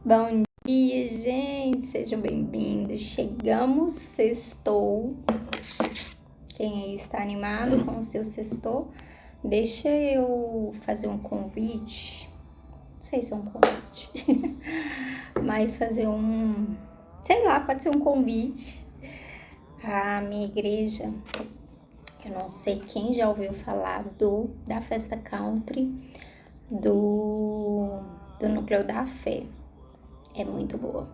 Bom dia, gente, sejam bem-vindos. Chegamos, sextou. Quem aí está animado com o seu sextou? Deixa eu fazer um convite. Não sei se é um convite, mas fazer sei lá, pode ser um convite à minha igreja. Eu não sei quem já ouviu falar da Festa Country do Núcleo da Fé. É muito boa,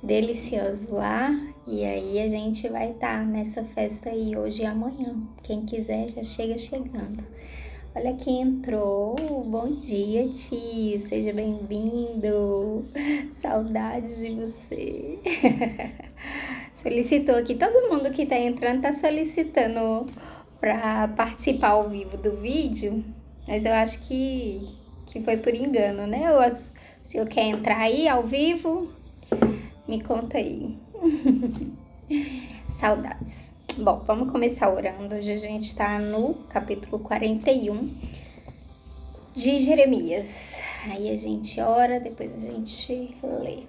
delicioso lá. E aí a gente vai estar nessa festa aí hoje e amanhã. Quem quiser já chega chegando. Olha quem entrou. Bom dia, tio, seja bem-vindo. Saudades de você. Solicitou aqui, todo mundo que tá entrando tá solicitando para participar ao vivo do vídeo, mas eu acho que foi por engano, né? Se eu quer entrar aí ao vivo, me conta aí. Saudades. Bom, vamos começar orando. Hoje a gente tá no capítulo 41 de Jeremias. Aí a gente ora, depois a gente lê.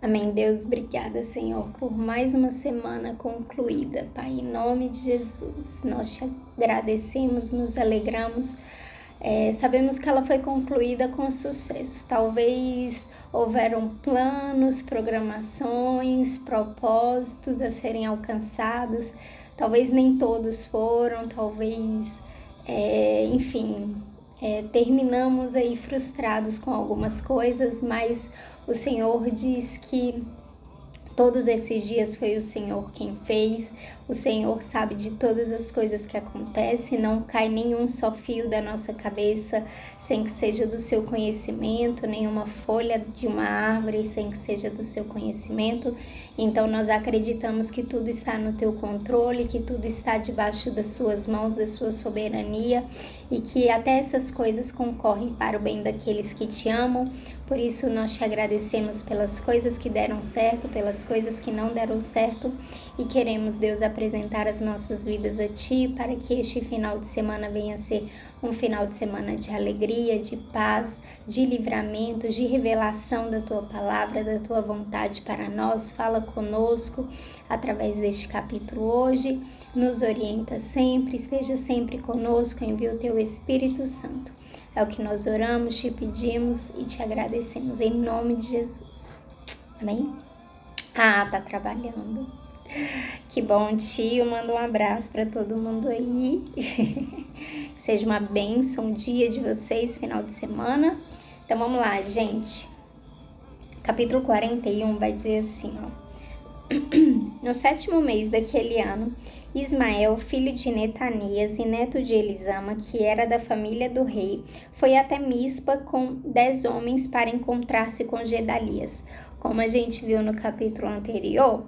Amém, Deus, obrigada, Senhor, por mais uma semana concluída, Pai, em nome de Jesus. Nós te agradecemos, nos alegramos. Sabemos que ela foi concluída com sucesso. Talvez houveram planos, programações, propósitos a serem alcançados. Talvez nem todos foram, talvez, enfim, terminamos aí frustrados com algumas coisas, mas o Senhor diz que todos esses dias foi o Senhor quem fez. O Senhor sabe de todas as coisas que acontecem. Não cai nenhum só fio da nossa cabeça sem que seja do seu conhecimento, nenhuma folha de uma árvore sem que seja do seu conhecimento. Então nós acreditamos que tudo está no teu controle, que tudo está debaixo das suas mãos, da sua soberania, e que até essas coisas concorrem para o bem daqueles que te amam. Por isso nós te agradecemos pelas coisas que deram certo, pelas coisas que não deram certo, e queremos, Deus, apresentar as nossas vidas a Ti, para que este final de semana venha a ser um final de semana de alegria, de paz, de livramento, de revelação da Tua palavra, da Tua vontade para nós. Fala conosco através deste capítulo hoje, nos orienta sempre, esteja sempre conosco, envia o Teu Espírito Santo. É o que nós oramos, te pedimos e te agradecemos em nome de Jesus. Amém? Tá trabalhando. Que bom, tio. Manda um abraço para todo mundo aí. Seja uma bênção o dia de vocês, final de semana. Então vamos lá, gente. Capítulo 41 vai dizer assim, ó. No 7º mês daquele ano, Ismael, filho de Netanias e neto de Elisama, que era da família do rei, foi até Mispa com 10 homens para encontrar-se com Gedalias. Como a gente viu no capítulo anterior,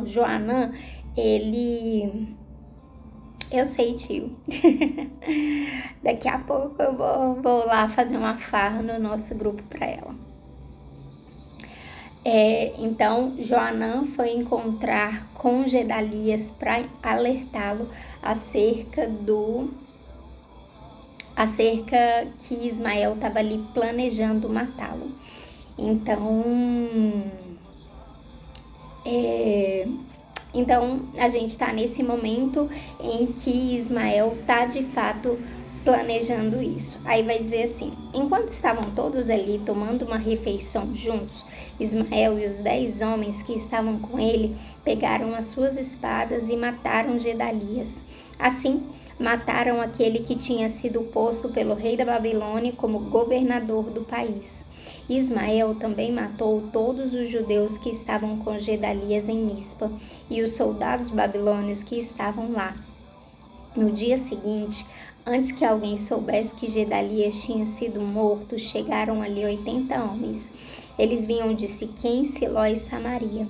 Joanã, ele... Eu sei, tio. Daqui a pouco eu vou lá fazer uma farra no nosso grupo para ela. Então, Joanã foi encontrar com Gedalias para alertá-lo acerca que Ismael estava ali planejando matá-lo. Então a gente está nesse momento em que Ismael está de fato planejando isso. Aí vai dizer assim: enquanto estavam todos ali tomando uma refeição juntos, Ismael e os 10 homens que estavam com ele pegaram as suas espadas e mataram Gedalias. Assim, mataram aquele que tinha sido posto pelo rei da Babilônia como governador do país. Ismael também matou todos os judeus que estavam com Gedalias em Mispa e os soldados babilônios que estavam lá. No dia seguinte, antes que alguém soubesse que Gedalias tinha sido morto, chegaram ali 80 homens. Eles vinham de Siquém, Siló e Samaria.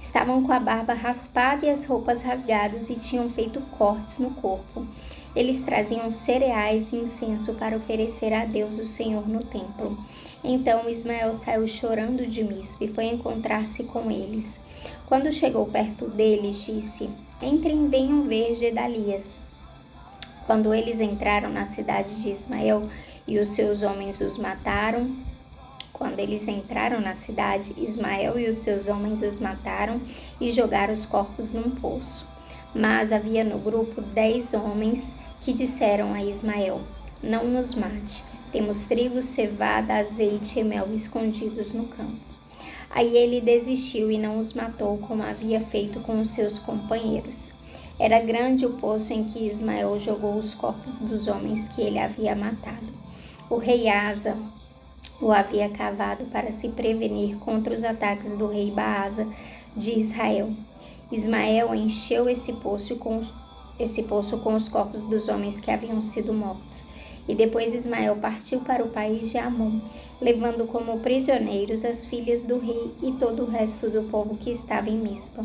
Estavam com a barba raspada e as roupas rasgadas e tinham feito cortes no corpo. Eles traziam cereais e incenso para oferecer a Deus o Senhor no templo. Então Ismael saiu chorando de Mispa e foi encontrar-se com eles. Quando chegou perto deles, disse: entrem, venham ver Gedalias. Quando eles entraram na cidade de Ismael, e os seus homens os mataram. Quando eles entraram na cidade, Ismael e os seus homens os mataram e jogaram os corpos num poço. Mas havia no grupo 10 homens que disseram a Ismael: não nos mate, temos trigo, cevada, azeite e mel escondidos no campo. Aí ele desistiu e não os matou como havia feito com os seus companheiros. Era grande o poço em que Ismael jogou os corpos dos homens que ele havia matado. O rei Asa o havia cavado para se prevenir contra os ataques do rei Baasa de Israel. Ismael encheu esse poço com os corpos dos homens que haviam sido mortos. E depois Ismael partiu para o país de Amon, levando como prisioneiros as filhas do rei e todo o resto do povo que estava em Mispa.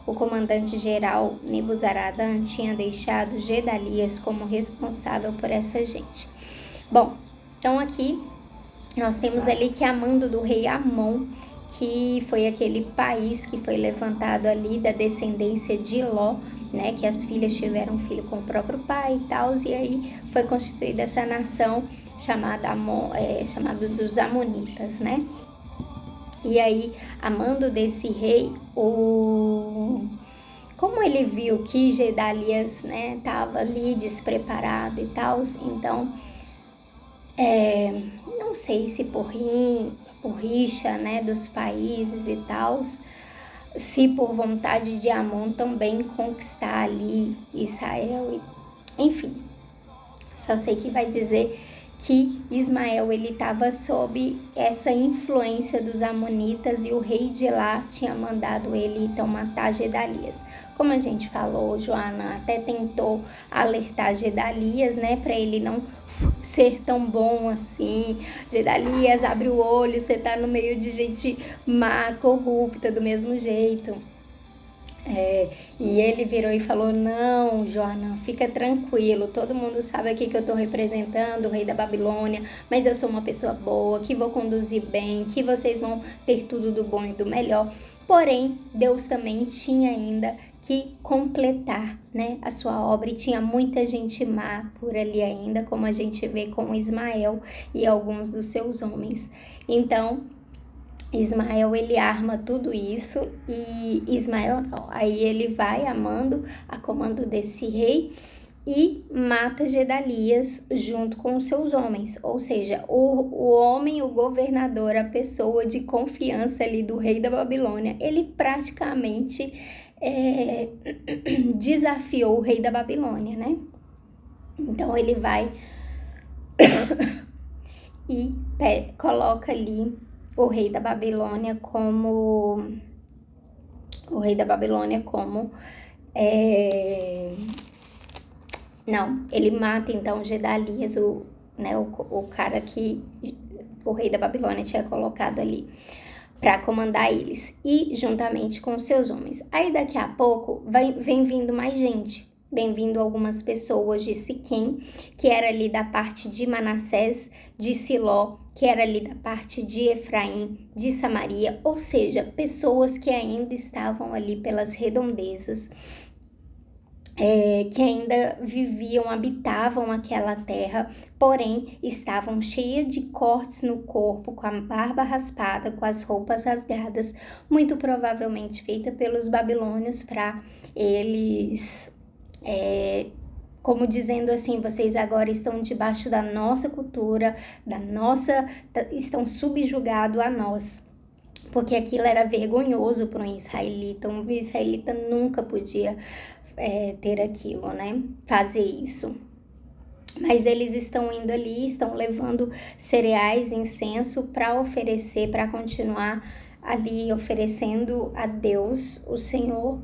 O comandante-geral Nebuzaradan tinha deixado Gedalias como responsável por essa gente. Bom, então aqui nós temos ali que a mando do rei Amon, que foi aquele país que foi levantado ali da descendência de Ló, né, que as filhas tiveram filho com o próprio pai e tal, e aí foi constituída essa nação chamada dos Amonitas, né? E aí, a mando desse rei, como ele viu que Gedalias, né, estava ali despreparado e tal, então, não sei se por rixa, né, dos países e tal, se por vontade de Amon também conquistar ali Israel, enfim. Só sei que vai dizer que Ismael ele estava sob essa influência dos amonitas e o rei de lá tinha mandado ele então matar Gedalias. Como a gente falou, Joana até tentou alertar Gedalias, né, para ele não ser tão bom assim. Gedalias, abre o olho, você tá no meio de gente má, corrupta, do mesmo jeito. E ele virou e falou: não, Joana, fica tranquilo, todo mundo sabe aqui que eu tô representando o rei da Babilônia, mas eu sou uma pessoa boa, que vou conduzir bem, que vocês vão ter tudo do bom e do melhor. Porém, Deus também tinha ainda que completar, né, a sua obra, e tinha muita gente má por ali ainda, como a gente vê com Ismael e alguns dos seus homens. Então, Ismael ele arma tudo isso e aí ele vai a comando desse rei e mata Gedalias junto com os seus homens, ou seja, o homem, o governador, a pessoa de confiança ali do rei da Babilônia, ele praticamente desafiou o rei da Babilônia, né? Então ele vai e coloca ali o rei da Babilônia como ele mata então Gedalias, o cara que o rei da Babilônia tinha colocado ali para comandar eles, e juntamente com os seus homens. Aí daqui a pouco vem vindo mais gente. Bem-vindo algumas pessoas de Siquém, que era ali da parte de Manassés, de Siló, que era ali da parte de Efraim, de Samaria, ou seja, pessoas que ainda estavam ali pelas redondezas, que ainda habitavam aquela terra, porém estavam cheias de cortes no corpo, com a barba raspada, com as roupas rasgadas, muito provavelmente feita pelos babilônios para eles... como dizendo assim, vocês agora estão debaixo da nossa cultura, estão subjugados a nós, porque aquilo era vergonhoso para um israelita. Um israelita nunca podia ter aquilo, né, fazer isso. Mas eles estão indo ali, estão levando cereais, incenso para oferecer, para continuar ali oferecendo a Deus, o Senhor.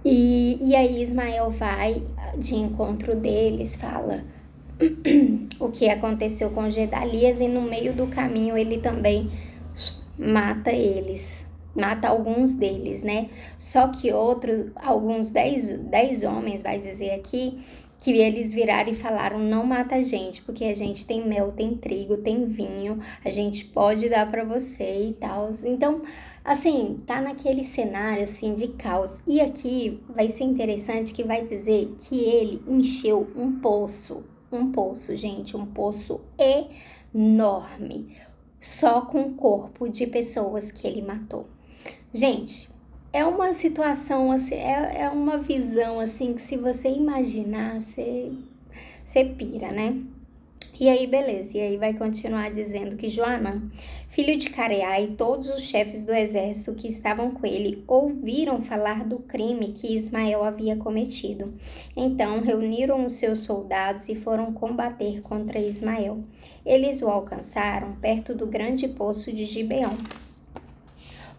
E aí Ismael vai de encontro deles, fala o que aconteceu com Gedalias, e no meio do caminho ele também mata alguns deles, né? Só que alguns 10 homens, vai dizer aqui, que eles viraram e falaram: não mata a gente, porque a gente tem mel, tem trigo, tem vinho, a gente pode dar para você e tal. Então, assim, tá naquele cenário, assim, de caos. E aqui vai ser interessante que vai dizer que ele encheu um poço. um poço, gente, um poço enorme, só com o corpo de pessoas que ele matou. Gente, é uma situação, assim, é uma visão, assim, que se você imaginar, você pira, né? E aí, beleza, e aí vai continuar dizendo que Joanã, filho de Careá, e todos os chefes do exército que estavam com ele ouviram falar do crime que Ismael havia cometido. Então reuniram os seus soldados e foram combater contra Ismael. Eles o alcançaram perto do grande poço de Gibeão.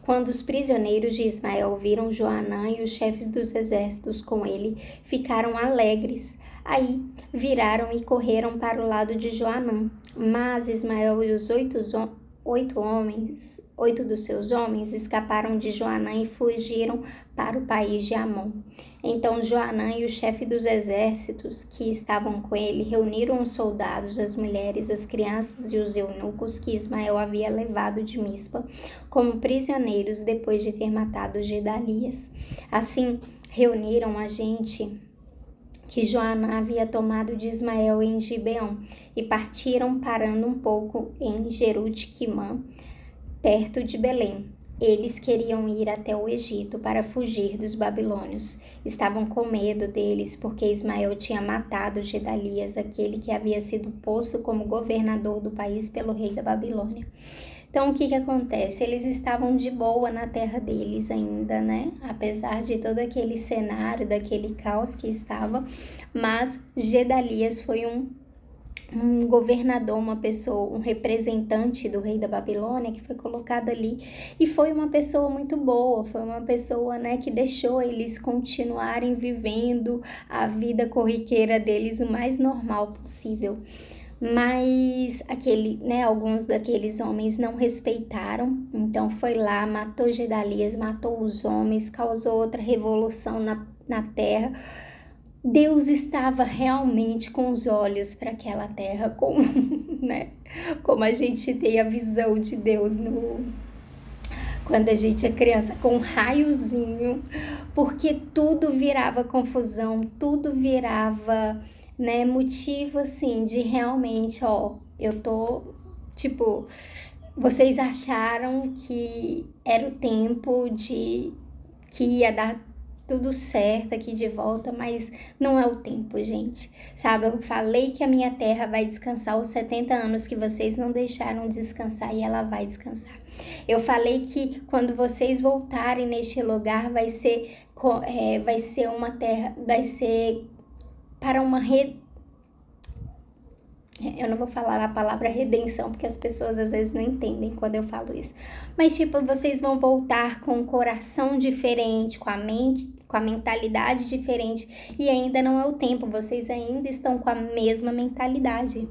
Quando os prisioneiros de Ismael viram Joanã e os chefes dos exércitos com ele, ficaram alegres. Aí viraram e correram para o lado de Joanã. Mas Ismael e os oito dos seus homens escaparam de Joanã e fugiram para o país de Amon. Então Joanã e o chefe dos exércitos que estavam com ele reuniram os soldados, as mulheres, as crianças e os eunucos que Ismael havia levado de Mispa como prisioneiros depois de ter matado Gedalias. Assim, reuniram a gente que Joanã havia tomado de Ismael em Gibeão e partiram parando um pouco em Jerute-Quimã, perto de Belém. Eles queriam ir até o Egito para fugir dos babilônios. Estavam com medo deles porque Ismael tinha matado Gedalias, aquele que havia sido posto como governador do país pelo rei da Babilônia. Então, o que acontece? Eles estavam de boa na terra deles ainda, né? Apesar de todo aquele cenário, daquele caos que estava, mas Gedalias foi um governador, uma pessoa, um representante do rei da Babilônia que foi colocado ali e foi uma pessoa muito boa, foi uma pessoa, né, que deixou eles continuarem vivendo a vida corriqueira deles o mais normal possível. Mas alguns daqueles homens não respeitaram, então foi lá, matou Gedalias, matou os homens, causou outra revolução na terra. Deus estava realmente com os olhos para aquela terra, como a gente tem a visão de Deus quando a gente é criança, com um raiozinho, porque tudo virava confusão, tudo virava, né, motivo assim de realmente, vocês acharam que era o tempo de que ia dar tudo certo aqui de volta, mas não é o tempo, gente, sabe? Eu falei que a minha terra vai descansar os 70 anos que vocês não deixaram descansar e ela vai descansar. Eu falei que quando vocês voltarem neste lugar vai ser uma terra, vai ser para uma eu não vou falar a palavra redenção, porque as pessoas às vezes não entendem quando eu falo isso. Mas, vocês vão voltar com um coração diferente, com a mentalidade diferente. E ainda não é o tempo, vocês ainda estão com a mesma mentalidade.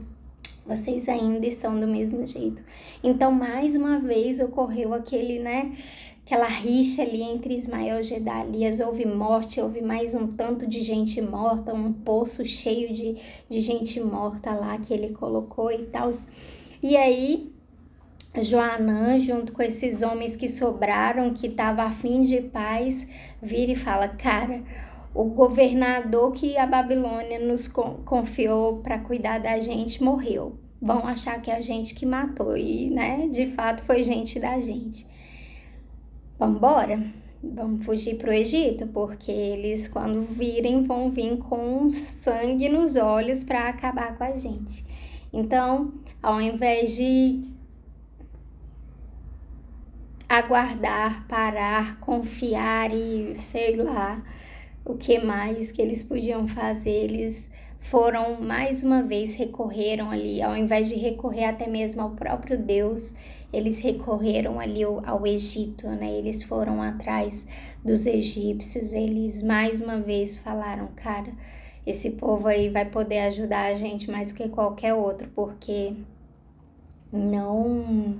Vocês ainda estão do mesmo jeito. Então, mais uma vez, ocorreu aquela rixa ali entre Ismael e Gedalias, houve morte, houve mais um tanto de gente morta, um poço cheio de gente morta lá que ele colocou e tal. E aí, Joanã, junto com esses homens que sobraram, que estavam a fim de paz, vira e fala, cara, o governador que a Babilônia nos confiou para cuidar da gente morreu. Vão achar que é a gente que matou e, né, de fato foi gente da gente. Vamos embora? Vamos fugir para o Egito, porque eles, quando virem, vão vir com sangue nos olhos para acabar com a gente. Então, ao invés de aguardar, parar, confiar e sei lá o que mais que eles podiam fazer, eles foram mais uma vez, recorreram ali, ao invés de recorrer até mesmo ao próprio Deus, eles recorreram ali ao Egito, né? Eles foram atrás dos egípcios, eles mais uma vez falaram, cara, esse povo aí vai poder ajudar a gente mais do que qualquer outro, porque não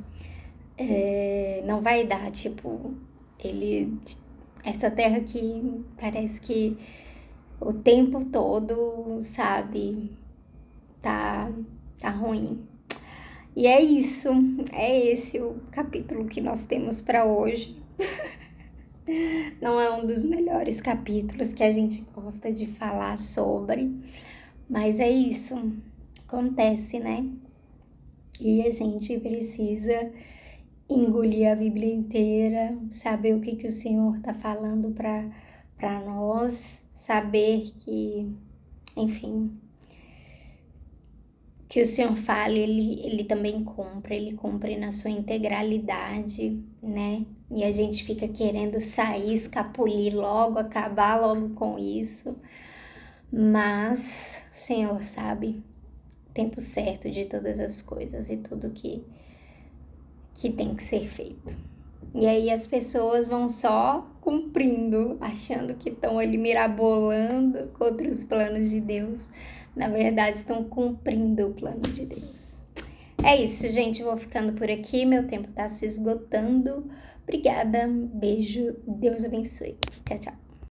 vai dar, essa terra aqui parece que o tempo todo, sabe, tá ruim. E é isso, é esse o capítulo que nós temos para hoje. Não é um dos melhores capítulos que a gente gosta de falar sobre, Mas é isso, acontece, né? E a gente precisa engolir a Bíblia inteira, saber o que o Senhor está falando para nós, saber que, enfim, que o Senhor fale, ele também ele cumpre na sua integralidade, né? E a gente fica querendo sair, escapulir logo, acabar logo com isso, mas o Senhor sabe o tempo certo de todas as coisas e tudo que tem que ser feito. E aí as pessoas vão só cumprindo, achando que estão ali mirabolando contra os planos de Deus. Na verdade, estão cumprindo o plano de Deus. É isso, gente. Eu vou ficando por aqui. Meu tempo tá se esgotando. Obrigada. Beijo. Deus abençoe. Tchau, tchau.